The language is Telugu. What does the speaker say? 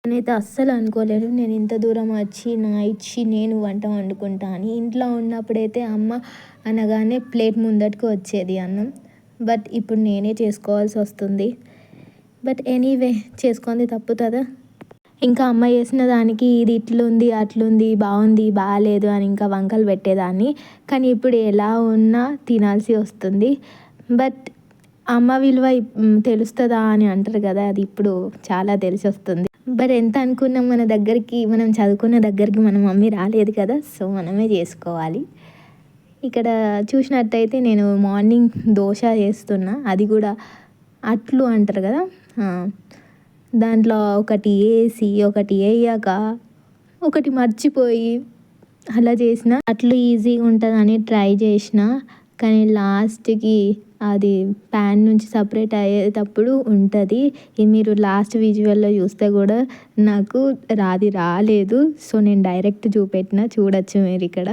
నేనైతే అస్సలు అనుకోలేదు నేను ఇంత దూరం వచ్చి ఇచ్చి నేను వంట వండుకుంటా అని. ఇంట్లో ఉన్నప్పుడైతే అమ్మ అనగానే ప్లేట్ ముందటికి వచ్చేది అన్నం. బట్ ఇప్పుడు నేనే చేసుకోవాల్సి వస్తుంది. బట్ ఎనీవే చేసుకుంది తప్పుతుందా? ఇంకా అమ్మ చేసిన దానికి ఇది ఇట్లుంది అట్లుంది బాగుంది బాగాలేదు అని ఇంకా వంకలు పెట్టేదాన్ని. కానీ ఇప్పుడు ఎలా ఉన్నా తినాల్సి వస్తుంది. బట్ అమ్మ విలువ తెలుస్తుందా అని అంటారు కదా, అది ఇప్పుడు చాలా తెలిసి వస్తుంది. బట్ ఎంత అనుకున్నా మన దగ్గరికి మనం చదువుకున్న దగ్గరికి మన మమ్మీ రాలేదు కదా, సో మనమే చేసుకోవాలి. ఇక్కడ చూసినట్టయితే నేను మార్నింగ్ దోశ చేస్తున్నా, అది కూడా అట్లు అంటారు కదా, దాంట్లో ఒకటి వేసి ఒకటి వేయక ఒకటి మర్చిపోయి అలా చేసిన. అట్లు ఈజీగా ఉంటుందని ట్రై చేసిన, కానీ లాస్ట్కి అది ప్యాన్ నుంచి సపరేట్ అయ్యేటప్పుడు ఉంటుంది. మీరు లాస్ట్ విజువల్లో చూస్తే కూడా నాకు రాలేదు. సో నేను డైరెక్ట్ చూపెట్టిన, చూడొచ్చు మీరు ఇక్కడ.